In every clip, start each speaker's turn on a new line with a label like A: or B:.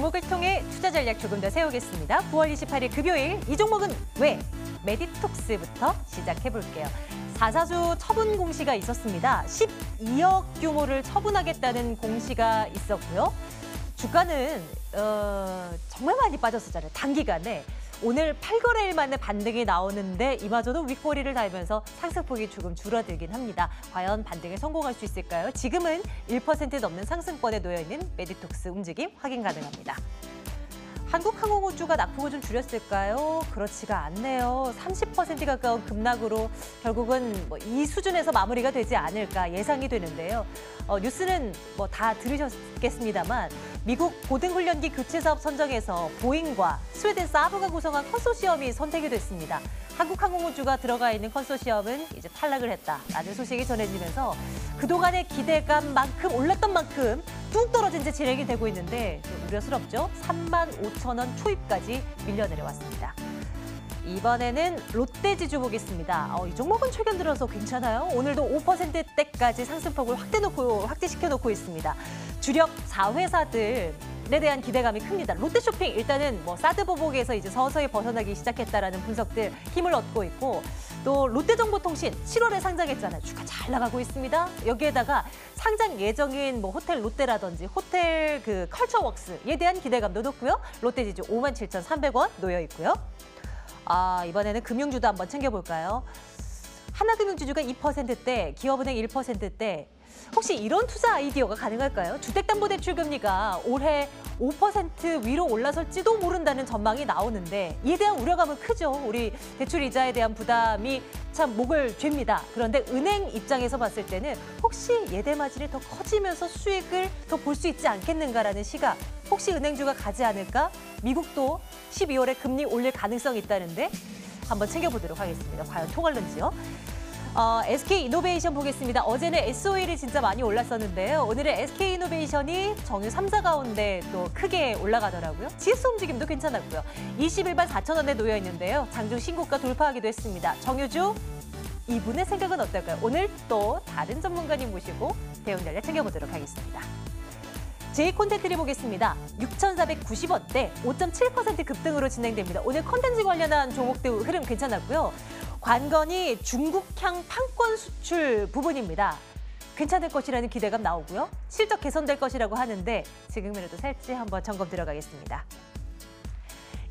A: 종목을 통해 투자 전략 조금 더 세우겠습니다. 9월 28일 금요일 이 종목은 왜? 메디톡스부터 시작해 볼게요. 4사주 처분 공시가 있었습니다. 12억 규모를 처분하겠다는 공시가 있었고요. 주가는 정말 많이 빠졌었잖아요. 단기간에. 오늘 8거래일 만에 반등이 나오는데 이마저도 윗꼬리를 달면서 상승폭이 조금 줄어들긴 합니다. 과연 반등에 성공할 수 있을까요? 지금은 1% 넘는 상승권에 놓여있는 메디톡스 움직임 확인 가능합니다. 한국항공우주가 낙폭을 좀 줄였을까요? 그렇지가 않네요. 30% 가까운 급락으로 결국은 이 수준에서 마무리가 되지 않을까 예상이 되는데요. 뉴스는 다 들으셨겠습니다만 미국 고등훈련기 교체 사업 선정에서 보잉과 스웨덴 사브가 구성한 컨소시엄이 선택이 됐습니다. 한국항공우주가 들어가 있는 컨소시엄은 이제 탈락을 했다라는 소식이 전해지면서 그동안의 기대감만큼 올랐던 만큼 뚝 떨어진 채 진행이 되고 있는데 우려스럽죠. 35,000원 초입까지 밀려내려왔습니다. 이번에는 롯데지주 보겠습니다. 이 종목은 최근 들어서 괜찮아요. 오늘도 5%대까지 상승폭을 확대시켜놓고 있습니다. 주력 4회사들에 대한 기대감이 큽니다. 롯데쇼핑 일단은 사드 보복에서 이제 서서히 벗어나기 시작했다라는 분석들 힘을 얻고 있고 또 롯데정보통신 7월에 상장했잖아요. 주가 잘 나가고 있습니다. 여기에다가 상장 예정인 호텔 롯데라든지 호텔 컬처웍스에 대한 기대감도 높고요. 롯데지주 57,300원 놓여 있고요. 이번에는 금융주도 한번 챙겨볼까요? 하나금융지주가 2%대, 기업은행 1%대. 혹시 이런 투자 아이디어가 가능할까요? 주택담보대출 금리가 올해 5% 위로 올라설지도 모른다는 전망이 나오는데 이에 대한 우려감은 크죠. 우리 대출 이자에 대한 부담이 참 목을 쥡니다. 그런데 은행 입장에서 봤을 때는 혹시 예대 마진이 더 커지면서 수익을 더 볼 수 있지 않겠는가라는 시각. 혹시 은행주가 가지 않을까? 미국도 12월에 금리 올릴 가능성이 있다는데 한번 챙겨보도록 하겠습니다. 과연 통할는지요? SK이노베이션 보겠습니다. 어제는 SO일이 진짜 많이 올랐었는데요. 오늘은 SK이노베이션이 정유 3사 가운데 또 크게 올라가더라고요. 지수 움직임도 괜찮았고요. 21만 4천 원에 놓여 있는데요. 장중 신고가 돌파하기도 했습니다. 정유주, 이분의 생각은 어떨까요? 오늘 또 다른 전문가님 모시고 대응 전략 챙겨보도록 하겠습니다. J콘텐츠를 보겠습니다. 6,490원대 5.7% 급등으로 진행됩니다. 오늘 콘텐츠 관련한 종목들 흐름 괜찮았고요. 관건이 중국향 판권 수출 부분입니다. 괜찮을 것이라는 기대감 나오고요. 실적 개선될 것이라고 하는데 지금이라도 살지 한번 점검 들어가겠습니다.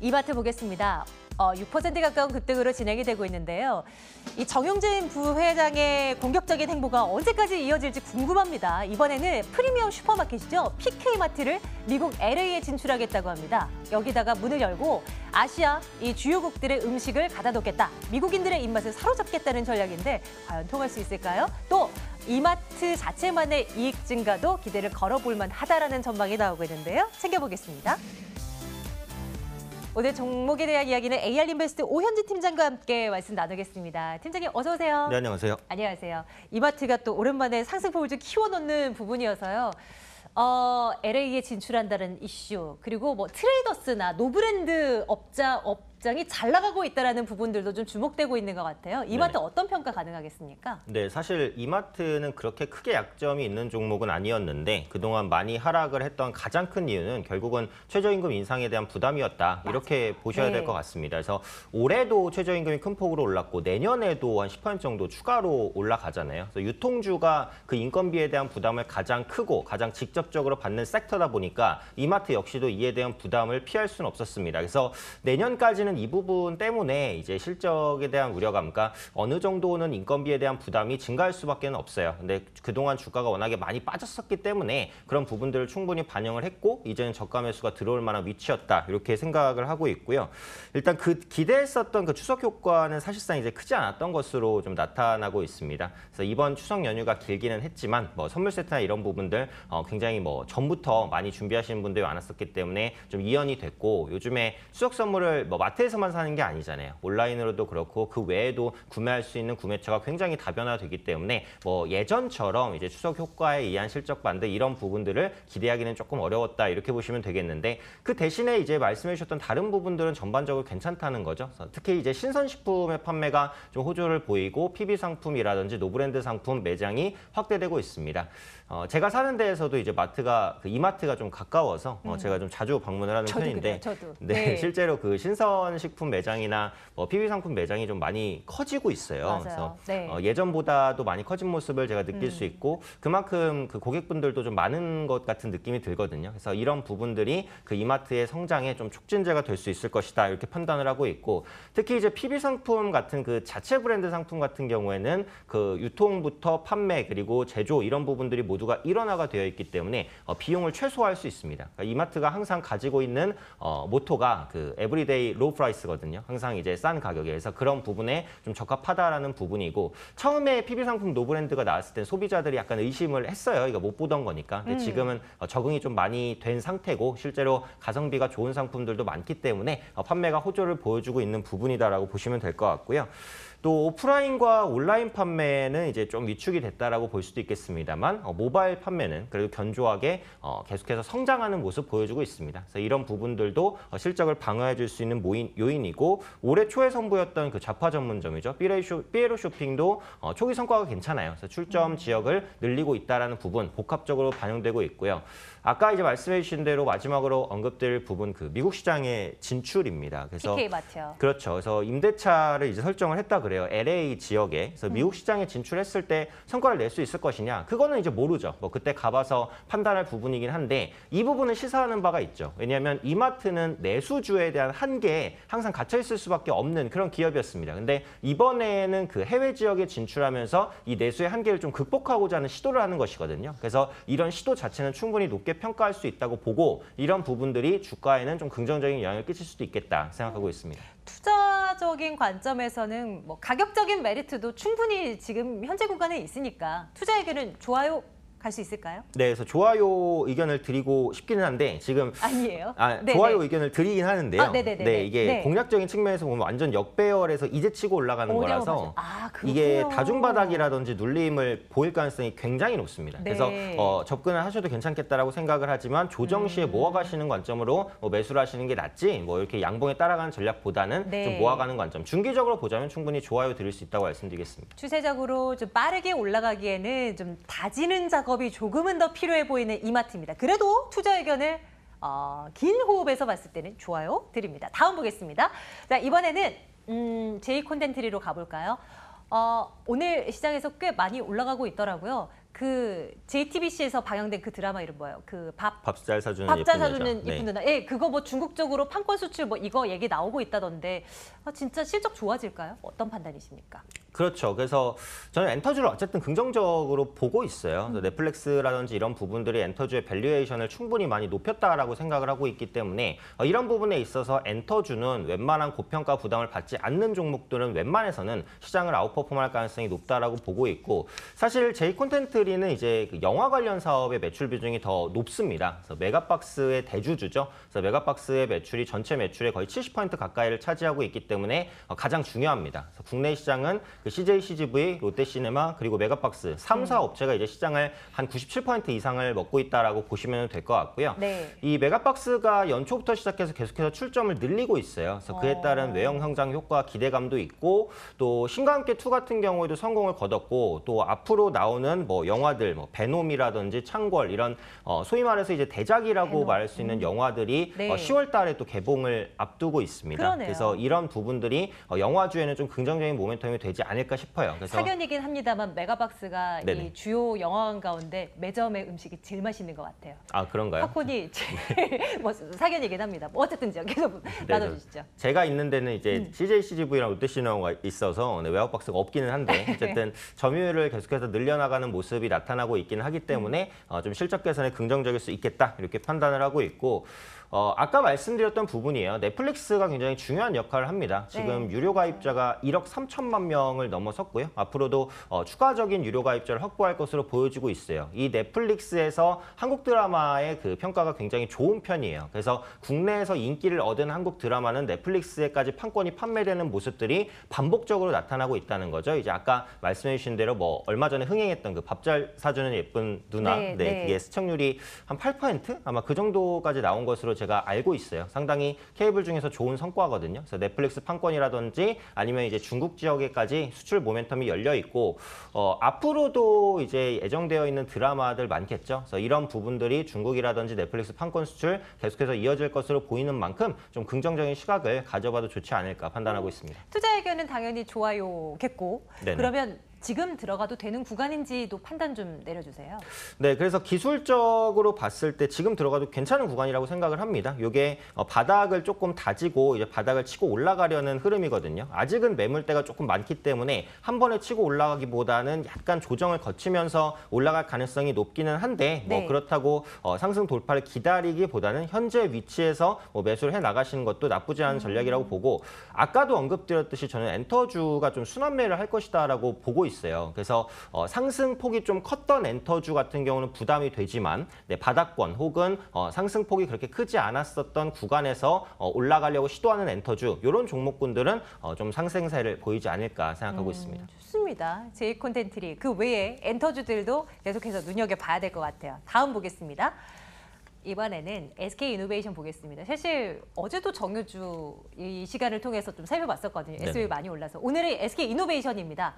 A: 이마트 보겠습니다. 6% 가까운 급등으로 진행이 되고 있는데요. 이 정용진 부회장의 공격적인 행보가 언제까지 이어질지 궁금합니다. 이번에는 프리미엄 슈퍼마켓이죠. PK마트를 미국 LA에 진출하겠다고 합니다. 여기다가 문을 열고 아시아 이 주요국들의 음식을 가다 놓겠다. 미국인들의 입맛을 사로잡겠다는 전략인데 과연 통할 수 있을까요? 또 이마트 자체만의 이익 증가도 기대를 걸어볼 만하다라는 전망이 나오고 있는데요. 챙겨보겠습니다. 오늘 종목에 대한 이야기는 AR인베스트 오현진 팀장과 함께 말씀 나누겠습니다. 팀장님 어서 오세요.
B: 네, 안녕하세요.
A: 안녕하세요. 이마트가 또 오랜만에 상승폭을 좀 키워놓는 부분이어서요. LA에 진출한다는 이슈, 그리고 트레이더스나 노브랜드 업장이 잘 나가고 있다는 부분들도 좀 주목되고 있는 것 같아요. 이마트 네네. 어떤 평가 가능하겠습니까? 네,
B: 사실 이마트는 그렇게 크게 약점이 있는 종목은 아니었는데 그동안 많이 하락을 했던 가장 큰 이유는 결국은 최저임금 인상에 대한 부담이었다. 이렇게 보셔야 될 것 같습니다. 그래서 올해도 최저임금이 큰 폭으로 올랐고 내년에도 한 10% 정도 추가로 올라가잖아요. 그래서 유통주가 그 인건비에 대한 부담을 가장 크고 가장 직접적으로 받는 섹터다 보니까 이마트 역시도 이에 대한 부담을 피할 수는 없었습니다. 그래서 내년까지는 이 부분 때문에 이제 실적에 대한 우려감과 어느 정도는 인건비에 대한 부담이 증가할 수밖에 없어요. 근데 그동안 주가가 워낙에 많이 빠졌었기 때문에 그런 부분들을 충분히 반영을 했고 이제는 저가 매수가 들어올 만한 위치였다. 이렇게 생각을 하고 있고요. 일단 기대했었던 그 추석 효과는 사실상 이제 크지 않았던 것으로 좀 나타나고 있습니다. 그래서 이번 추석 연휴가 길기는 했지만 선물 세트나 이런 부분들 굉장히 전부터 많이 준비하시는 분들이 많았었기 때문에 좀 이연이 됐고 요즘에 추석 선물을 마트 마트에서만 사는 게 아니잖아요. 온라인으로도 그렇고 그 외에도 구매할 수 있는 구매처가 굉장히 다변화되기 때문에 뭐 예전처럼 이제 추석 효과에 의한 실적 반등 이런 부분들을 기대하기는 조금 어려웠다 이렇게 보시면 되겠는데 그 대신에 이제 말씀해 주셨던 다른 부분들은 전반적으로 괜찮다는 거죠. 특히 이제 신선식품의 판매가 좀 호조를 보이고 PB 상품이라든지 노브랜드 상품 매장이 확대되고 있습니다. 제가 사는 데에서도 이제 마트가 그 이마트가 좀 가까워서 제가 좀 자주 방문을 하는
A: 저도
B: 편인데,
A: 그래요, 저도.
B: 네,
A: 네.
B: 실제로 그 신선식품 매장이나 PB 상품 매장이 좀 많이 커지고 있어요.
A: 맞아요.
B: 그래서
A: 네.
B: 예전보다도 많이 커진 모습을 제가 느낄 수 있고 그만큼 그 고객분들도 좀 많은 것 같은 느낌이 들거든요. 그래서 이런 부분들이 그 이마트의 성장에 좀 촉진제가 될 수 있을 것이다 이렇게 판단을 하고 있고 특히 이제 PB 상품 같은 그 자체 브랜드 상품 같은 경우에는 그 유통부터 판매 그리고 제조 이런 부분들이 모두가 일원화가 되어 있기 때문에 비용을 최소화할 수 있습니다. 그러니까 이마트가 항상 가지고 있는 모토가 그 에브리데이 로우 프라이스거든요. 항상 이제 싼 가격에 해서 그런 부분에 좀 적합하다라는 부분이고 처음에 PB 상품 노브랜드가 나왔을 땐 소비자들이 약간 의심을 했어요. 이거 못 보던 거니까. 근데 지금은 적응이 좀 많이 된 상태고 실제로 가성비가 좋은 상품들도 많기 때문에 판매가 호조를 보여주고 있는 부분이다라고 보시면 될 것 같고요. 또 오프라인과 온라인 판매는 이제 좀 위축이 됐다라고 볼 수도 있겠습니다만 모바일 판매는 그래도 견조하게 계속해서 성장하는 모습 보여주고 있습니다. 그래서 이런 부분들도 실적을 방어해 줄 수 있는 요인이고 올해 초에 선보였던 그 잡화 전문점이죠. 삐에로 쇼핑도 초기 성과가 괜찮아요. 그래서 출점 지역을 늘리고 있다라는 부분 복합적으로 반영되고 있고요. 아까 이제 말씀해 주신 대로 마지막으로 언급드릴 부분 그 미국 시장의 진출입니다. 그래서
A: PK 마트요.
B: 그렇죠. 그래서 임대차를 이제 설정을 했다 그래요. LA 지역에. 그래서 미국 시장에 진출했을 때 성과를 낼 수 있을 것이냐? 그거는 이제 모르죠. 뭐 그때 가봐서 판단할 부분이긴 한데 이 부분은 시사하는 바가 있죠. 왜냐하면 이마트는 내수주에 대한 한계에 항상 갇혀 있을 수밖에 없는 그런 기업이었습니다. 근데 이번에는 그 해외 지역에 진출하면서 이 내수의 한계를 좀 극복하고자 하는 시도를 하는 것이거든요. 그래서 이런 시도 자체는 충분히 높게 평가할 수 있다고 보고 이런 부분들이 주가에는 좀 긍정적인 영향을 끼칠 수도 있겠다 생각하고 있습니다.
A: 투자적인 관점에서는 뭐 가격적인 메리트도 충분히 지금 현재 구간에 있으니까 투자에게는 좋아요 갈 수 있을까요?
B: 네, 그래서 좋아요 의견을 드리고 싶기는 한데 지금
A: 아니에요.
B: 좋아요 의견을 드리긴 하는데요.
A: 네네네.
B: 네, 이게
A: 네.
B: 공략적인 측면에서 보면 완전 역배열에서 이제 치고 올라가는 거라서 이게
A: 그렇군요.
B: 다중바닥이라든지 눌림을 보일 가능성이 굉장히 높습니다.
A: 네.
B: 그래서 접근을 하셔도 괜찮겠다라고 생각을 하지만 조정 시에 모아가시는 관점으로 뭐 매수를 하시는 게 낫지 뭐 이렇게 양봉에 따라가는 전략보다는
A: 네.
B: 좀 모아가는 관점. 중기적으로 보자면 충분히 좋아요 드릴 수 있다고 말씀드리겠습니다.
A: 추세적으로 좀 빠르게 올라가기에는 좀 다지는 작업이 조금은 더 필요해 보이는 이마트입니다. 그래도 투자 의견을 긴 호흡에서 봤을 때는 좋아요 드립니다. 다음 보겠습니다. 자, 이번에는 J 콘텐트리로 가볼까요? 오늘 시장에서 꽤 많이 올라가고 있더라고요. 그 JTBC에서 방영된 그 드라마 이름 뭐예요? 그 밥
B: 잘 사주는
A: 잘
B: 예쁜
A: 사주는
B: 여자.
A: 예쁜
B: 네.
A: 누나. 예, 그거 뭐 중국적으로 판권 수출 뭐 이거 얘기 나오고 있다던데 진짜 실적 좋아질까요? 어떤 판단이십니까?
B: 그렇죠. 그래서 저는 엔터주를 어쨌든 긍정적으로 보고 있어요. 그래서 넷플릭스라든지 이런 부분들이 엔터주의 밸류에이션을 충분히 많이 높였다라고 생각을 하고 있기 때문에 이런 부분에 있어서 엔터주는 웬만한 고평가 부담을 받지 않는 종목들은 웬만해서는 시장을 아웃퍼폼할 가능성이 높다라고 보고 있고 사실 J 콘텐트리는 이제 그 영화 관련 사업의 매출 비중이 더 높습니다. 그래서 메가박스의 대주주죠. 그래서 메가박스의 매출이 전체 매출의 거의 70% 가까이를 차지하고 있기 때문에 가장 중요합니다. 그래서 국내 시장은 그 CJ CGV, 롯데시네마 그리고 메가박스 3사 업체가 이제 시장을 한 97% 이상을 먹고 있다라고 보시면 될 것 같고요.
A: 네.
B: 이 메가박스가 연초부터 시작해서 계속해서 출점을 늘리고 있어요. 그래서 그에 따른 외형 성장 효과 기대감도 있고 또 신과 함께 2 같은 경우에도 성공을 거뒀고 또 앞으로 나오는 뭐 영화들 뭐 베놈이라든지 창궐 이런 소위 말해서 이제 대작이라고
A: 베놈.
B: 말할 수 있는 영화들이
A: 네.
B: 10월 달에 또 개봉을 앞두고 있습니다.
A: 그러네요.
B: 그래서 이런 부분들이 영화주에는 좀 긍정적인 모멘텀이 되지 않을까 싶어요. 그래서
A: 사견이긴 합니다만 메가박스가
B: 네네.
A: 이 주요 영화관 가운데 매점의 음식이 제일 맛있는 것 같아요.
B: 아 그런가요?
A: 팝콘이 제일 뭐 사견이긴 합니다. 뭐 어쨌든 계속 나눠주시죠.
B: 제가 있는 데는 이제 CJ CGV랑 롯데시네마가 있어서 웨어박스가 없기는 한데 어쨌든 점유율을 계속해서 늘려나가는 모습이 나타나고 있기는 하기 때문에 좀 실적 개선에 긍정적일 수 있겠다 이렇게 판단을 하고 있고 아까 말씀드렸던 부분이에요. 넷플릭스가 굉장히 중요한 역할을 합니다. 지금 유료 가입자가 1억 3천만 명을 넘어섰고요. 앞으로도 추가적인 유료 가입자를 확보할 것으로 보여지고 있어요. 이 넷플릭스에서 한국 드라마의 그 평가가 굉장히 좋은 편이에요. 그래서 국내에서 인기를 얻은 한국 드라마는 넷플릭스에까지 판권이 판매되는 모습들이 반복적으로 나타나고 있다는 거죠. 이제 아까 말씀해 주신 대로 뭐 얼마 전에 흥행했던 그 밥 잘 사주는 예쁜 누나, 그게 시청률이 한 8% 아마 그 정도까지 나온 것으로 제가 알고 있어요. 상당히 케이블 중에서 좋은 성과거든요. 그래서 넷플릭스 판권이라든지 아니면 이제 중국 지역에까지 수출 모멘텀이 열려 있고 앞으로도 이제 예정되어 있는 드라마들 많겠죠. 그래서 이런 부분들이 중국이라든지 넷플릭스 판권 수출 계속해서 이어질 것으로 보이는 만큼 좀 긍정적인 시각을 가져봐도 좋지 않을까 판단하고 있습니다.
A: 투자 의견은 당연히 좋아요겠고
B: 네네.
A: 그러면 지금 들어가도 되는 구간인지도 판단 좀 내려주세요.
B: 네, 그래서 기술적으로 봤을 때 지금 들어가도 괜찮은 구간이라고 생각을 합니다. 이게 바닥을 조금 다지고 이제 바닥을 치고 올라가려는 흐름이거든요. 아직은 매물대가 조금 많기 때문에 한 번에 치고 올라가기보다는 약간 조정을 거치면서 올라갈 가능성이 높기는 한데 뭐 그렇다고 상승 돌파를 기다리기보다는 현재 위치에서 매수를 해 나가시는 것도 나쁘지 않은 전략이라고 보고 아까도 언급드렸듯이 저는 엔터주가 좀 순환매를 할 것이다라고 보고 있어요. 그래서 상승폭이 좀 컸던 엔터주 같은 경우는 부담이 되지만 바닥권 혹은 상승폭이 그렇게 크지 않았었던 구간에서 올라가려고 시도하는 엔터주 이런 종목군들은 좀 상승세를 보이지 않을까 생각하고 있습니다.
A: 좋습니다. 제이콘텐트리 그 외에 엔터주들도 계속해서 눈여겨봐야 될 것 같아요. 다음 보겠습니다. 이번에는 SK이노베이션 보겠습니다. 사실 어제도 정유주 이 시간을 통해서 좀 살펴봤었거든요. SOE 많이 올라서. 오늘은 SK이노베이션입니다.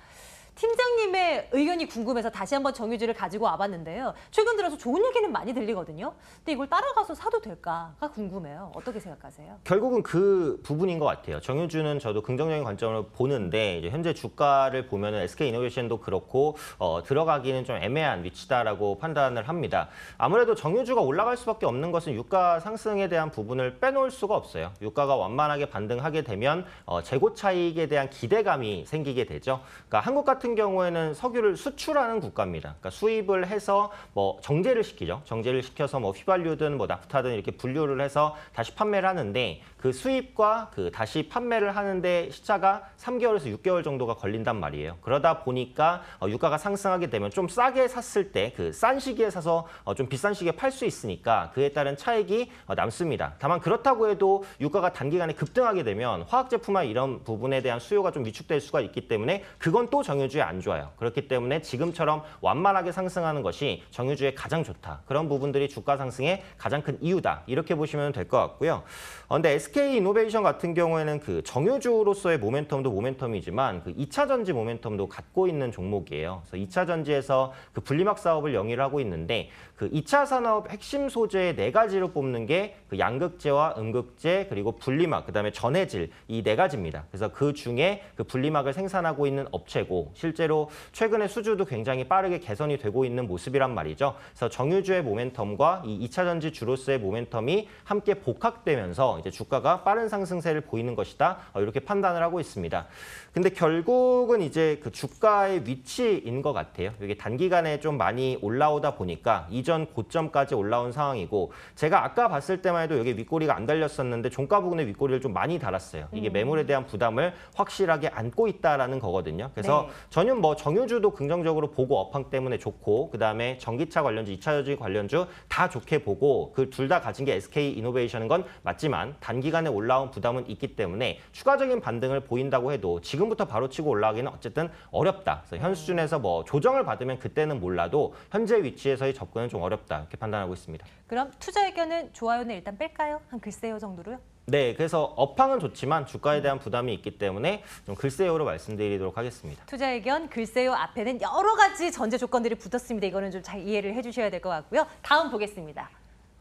A: 팀장님의 의견이 궁금해서 다시 한번 정유주를 가지고 와봤는데요. 최근 들어서 좋은 얘기는 많이 들리거든요. 근데 이걸 따라가서 사도 될까가 궁금해요. 어떻게 생각하세요?
B: 결국은 그 부분인 것 같아요. 정유주는 저도 긍정적인 관점으로 보는데 이제 현재 주가를 보면은 SK이노베이션도 그렇고 들어가기는 좀 애매한 위치다라고 판단을 합니다. 아무래도 정유주가 올라갈 수밖에 없는 것은 유가 상승에 대한 부분을 빼놓을 수가 없어요. 유가가 완만하게 반등하게 되면 재고 차익에 대한 기대감이 생기게 되죠. 그러니까 한국 같은 경우에는 석유를 수출하는 국가입니다. 그러니까 수입을 해서 뭐 정제를 시키죠. 정제를 시켜서 뭐 휘발유든 뭐 나프타든 이렇게 분류를 해서 다시 판매를 하는데 그 수입과 그 다시 판매를 하는데 시차가 3개월에서 6개월 정도가 걸린단 말이에요. 그러다 보니까 유가가 상승하게 되면 좀 싸게 샀을 때 그 싼 시기에 사서 좀 비싼 시기에 팔 수 있으니까 그에 따른 차익이 남습니다. 다만 그렇다고 해도 유가가 단기간에 급등하게 되면 화학 제품이나 이런 부분에 대한 수요가 좀 위축될 수가 있기 때문에 그건 또 정유주에 안 좋아요. 그렇기 때문에 지금처럼 완만하게 상승하는 것이 정유주에 가장 좋다. 그런 부분들이 주가 상승의 가장 큰 이유다. 이렇게 보시면 될 것 같고요. 근데 SK이노베이션 같은 경우에는 그 정유주로서의 모멘텀도 모멘텀이지만 그 2차 전지 모멘텀도 갖고 있는 종목이에요. 그래서 2차 전지에서 그 분리막 사업을 영위를 하고 있는데 그 2차 산업 핵심 소재 4가지로 뽑는 게 그 양극재와 음극재 그리고 분리막 그다음에 전해질 이 4가지입니다. 그래서 그 중에 그 분리막을 생산하고 있는 업체고 실제로 최근에 수주도 굉장히 빠르게 개선이 되고 있는 모습이란 말이죠. 그래서 정유주의 모멘텀과 이 2차 전지 주로서의 모멘텀이 함께 복합되면서 이제 주가가 빠른 상승세를 보이는 것이다. 이렇게 판단을 하고 있습니다. 근데 결국은 이제 그 주가의 위치인 것 같아요. 이게 단기간에 좀 많이 올라오다 보니까 이전 고점까지 올라온 상황이고 제가 아까 봤을 때만 해도 여기 윗꼬리가 안 달렸었는데 종가 부근에 윗꼬리를 좀 많이 달았어요. 이게 매물에 대한 부담을 확실하게 안고 있다라는 거거든요. 그래서 저는 뭐 정유주도 긍정적으로 보고 업황 때문에 좋고 그다음에 전기차 관련주, 2차 전지 관련주 다 좋게 보고 그 둘 다 가진 게 SK이노베이션인 건 맞지만 단기간에 올라온 부담은 있기 때문에 추가적인 반등을 보인다고 해도 지금부터 바로 치고 올라가기는 어쨌든 어렵다. 그래서 현 수준에서 뭐 조정을 받으면 그때는 몰라도 현재 위치에서의 접근은 좀 어렵다. 이렇게 판단하고 있습니다.
A: 그럼 투자 의견은 좋아요는 일단 뺄까요? 한 글쎄요 정도로요?
B: 네, 그래서 업황은 좋지만 주가에 대한 부담이 있기 때문에 좀 글쎄요로 말씀드리도록 하겠습니다.
A: 투자 의견 글쎄요 앞에는 여러 가지 전제 조건들이 붙었습니다. 이거는 좀 잘 이해를 해주셔야 될 것 같고요. 다음 보겠습니다.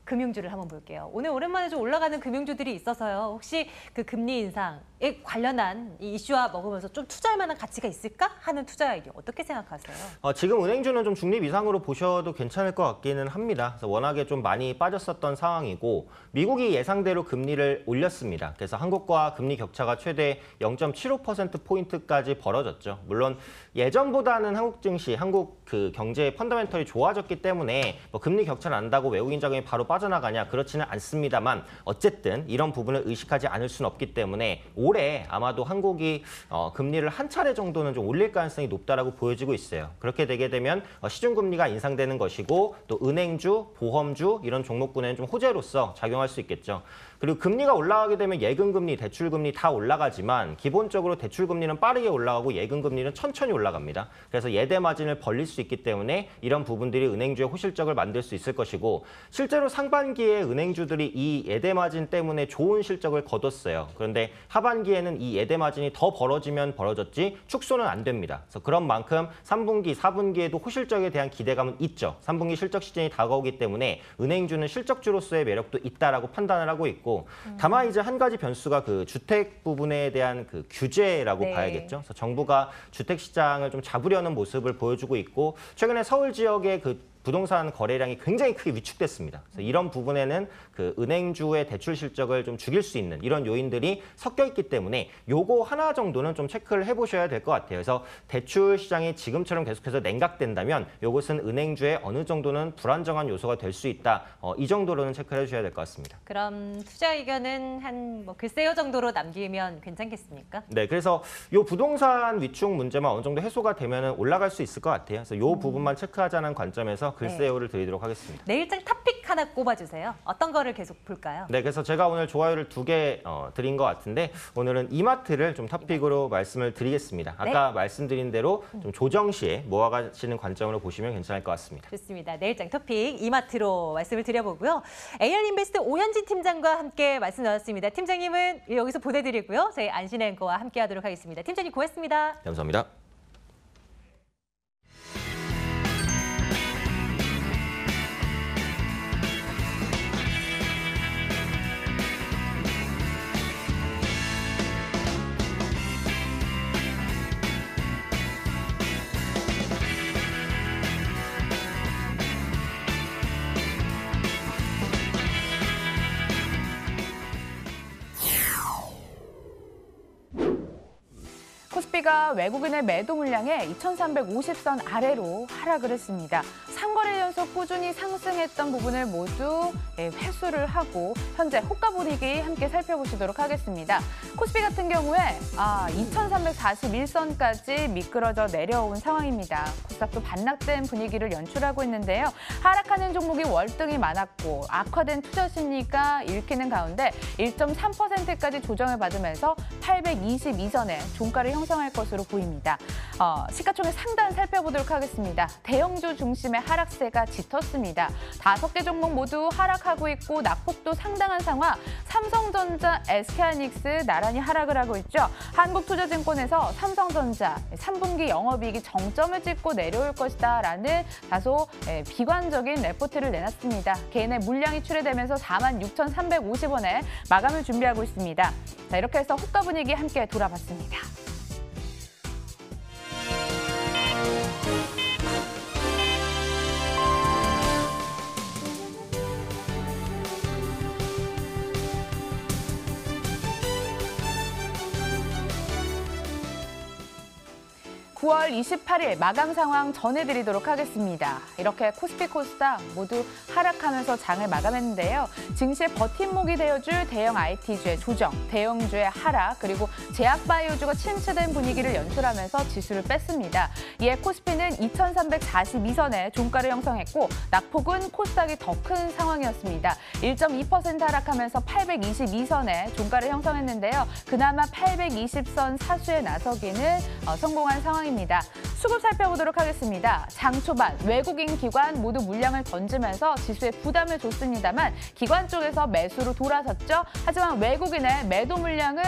A: 금융주를 한번 볼게요. 오늘 오랜만에 좀 올라가는 금융주들이 있어서요. 혹시 그 금리 인상 관련한 이 이슈와 먹으면서 좀 투자할 만한 가치가 있을까 하는 투자 아이디어 어떻게 생각하세요?
B: 지금 은행주는 좀 중립 이상으로 보셔도 괜찮을 것 같기는 합니다. 그래서 워낙에 좀 많이 빠졌었던 상황이고 미국이 예상대로 금리를 올렸습니다. 그래서 한국과 금리 격차가 최대 0.75%포인트까지 벌어졌죠. 물론 예전보다는 한국 증시, 한국 그 경제의 펀더멘털이 좋아졌기 때문에 뭐 금리 격차 난다고 외국인 자금이 바로 빠져나가냐 그렇지는 않습니다만 어쨌든 이런 부분을 의식하지 않을 수는 없기 때문에 올해 아마도 한국이 금리를 한 차례 정도는 좀 올릴 가능성이 높다라고 보여지고 있어요. 그렇게 되게 되면 시중금리가 인상되는 것이고 또 은행주, 보험주 이런 종목군에는 좀 호재로서 작용할 수 있겠죠. 그리고 금리가 올라가게 되면 예금금리, 대출금리 다 올라가지만 기본적으로 대출금리는 빠르게 올라가고 예금금리는 천천히 올라갑니다. 그래서 예대 마진을 벌릴 수 있기 때문에 이런 부분들이 은행주의 호실적을 만들 수 있을 것이고 실제로 상반기에 은행주들이 이 예대 마진 때문에 좋은 실적을 거뒀어요. 그런데 하반기에는 이 예대 마진이 더 벌어지면 벌어졌지 축소는 안 됩니다. 그래서 그런 만큼 3분기, 4분기에도 호실적에 대한 기대감은 있죠. 3분기 실적 시즌이 다가오기 때문에 은행주는 실적주로서의 매력도 있다라고 판단을 하고 있고 다만 이제 한 가지 변수가 그 주택 부분에 대한 그 규제라고
A: 네.
B: 봐야겠죠. 그래서 정부가 주택 시장을 좀 잡으려는 모습을 보여주고 있고 최근에 서울 지역의 그 부동산 거래량이 굉장히 크게 위축됐습니다. 그래서 이런 부분에는 그 은행주의 대출 실적을 좀 죽일 수 있는 이런 요인들이 섞여 있기 때문에 요거 하나 정도는 좀 체크를 해보셔야 될 것 같아요. 그래서 대출 시장이 지금처럼 계속해서 냉각된다면 요것은 은행주의 어느 정도는 불안정한 요소가 될 수 있다. 이 정도로는 체크를 해주셔야 될 것 같습니다.
A: 그럼 투자 의견은 한 뭐 글쎄요 정도로 남기면 괜찮겠습니까?
B: 네, 그래서 요 부동산 위축 문제만 어느 정도 해소가 되면 올라갈 수 있을 것 같아요. 그래서 요 부분만 체크하자는 관점에서 글쎄요를 드리도록 하겠습니다.
A: 내일장 탑픽 하나 꼽아주세요. 어떤 거를 계속 볼까요?
B: 네, 그래서 제가 오늘 좋아요를 2개 드린 것 같은데 오늘은 이마트를 좀 탑픽으로 말씀을 드리겠습니다. 아까 말씀드린 대로 좀 조정 시에 모아가시는 관점으로 보시면 괜찮을 것 같습니다.
A: 좋습니다. 내일장 토픽 이마트로 말씀을 드려보고요. AR인베스트 오현진 팀장과 함께 말씀 나눴습니다. 팀장님은 여기서 보내드리고요. 저희 안신 앵커와 함께하도록 하겠습니다. 팀장님 고맙습니다.
B: 감사합니다.
C: 코스피가 외국인의 매도 물량에 2,350선 아래로 하락을 했습니다. 3거래 연속 꾸준히 상승했던 부분을 모두 회수를 하고 현재 호가 분위기 함께 살펴보시도록 하겠습니다. 코스피 같은 경우에 2,341선까지 미끄러져 내려온 상황입니다. 코스닥도 반락된 분위기를 연출하고 있는데요. 하락하는 종목이 월등히 많았고 악화된 투자 심리가 읽히는 가운데 1.3%까지 조정을 받으면서 822선에 종가를 형성할 것으로 보입니다. 시가총액 상단 살펴보도록 하겠습니다. 대형주 중심의 하락세가 짙었습니다. 5개 종목 모두 하락하고 있고 낙폭도 상당한 상황. 삼성전자, SK하이닉스 나란히 하락을 하고 있죠. 한국투자증권에서 삼성전자 3분기 영업이익이 정점을 찍고 내려올 것이다라는 다소 비관적인 레포트를 내놨습니다. 개인의 물량이 출회되면서 46,350원에 마감을 준비하고 있습니다. 자, 이렇게 해서 호가 분위기 함께 돌아봤습니다. (9월 28일) 마감 상황 전해드리도록 하겠습니다. 이렇게 코스피, 코스닥 모두 하락하면서 장을 마감했는데요. 증시의 버팀목이 되어줄 대형 IT주의 조정, 대형주의 하락, 그리고 제약바이오주가 침체된 분위기를 연출하면서 지수를 뺐습니다. 이에 코스피는 2,342선에 종가를 형성했고 낙폭은 코스닥이 더 큰 상황이었습니다. 1.2% 하락하면서 822선에 종가를 형성했는데요. 그나마 820선 사수에 나서기는 성공한 상황입니다. 수급 살펴보도록 하겠습니다. 장 초반 외국인 기관 모두 물량을 던지면서 지수에 부담을 줬습니다만 기관 쪽에서 매수로 돌아섰죠. 하지만 외국인의 매도 물량을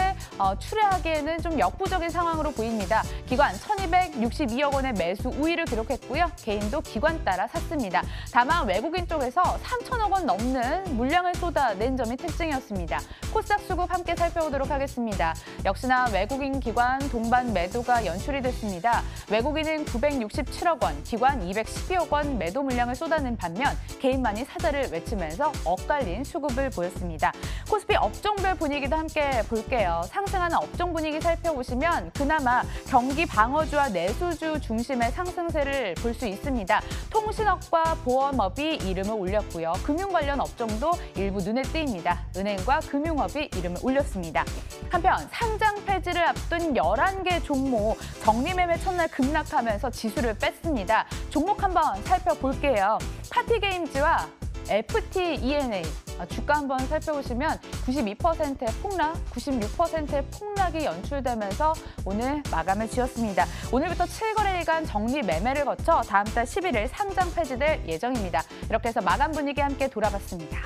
C: 출회하기에는 좀 역부족인 상황으로 보입니다. 기관 1,262억 원의 매수 우위를 기록했고요. 개인도 기관 따라 샀습니다. 다만 외국인 쪽에서 3,000억 원 넘는 물량을 쏟아낸 점이 특징이었습니다. 코스닥 수급 함께 살펴보도록 하겠습니다. 역시나 외국인 기관 동반 매도가 연출이 됐습니다. 외국인은 967억 원, 기관 212억 원 매도 물량을 쏟아낸 반면 개인만이 사자를 외치면서 엇갈린 수급을 보였습니다. 코스피 업종별 분위기도 함께 볼게요. 상승하는 업종 분위기 살펴보시면 그나마 경기 방어주와 내수주 중심의 상승세를 볼 수 있습니다. 통신업과 보험업이 이름을 올렸고요. 금융 관련 업종도 일부 눈에 띄입니다. 은행과 금융업이 이름을 올렸습니다. 한편 상장 폐지를 앞둔 11개 종목 정리매매 첫날 급락하면서 지수를 뺐습니다. 종목 한번 살펴볼게요. 파티게임즈와 FT E&A 주가 한번 살펴보시면 92%의 폭락, 96%의 폭락이 연출되면서 오늘 마감을 지었습니다. 오늘부터 7거래일간 정리 매매를 거쳐 다음 달 11일 상장 폐지될 예정입니다. 이렇게 해서 마감 분위기 함께 돌아봤습니다.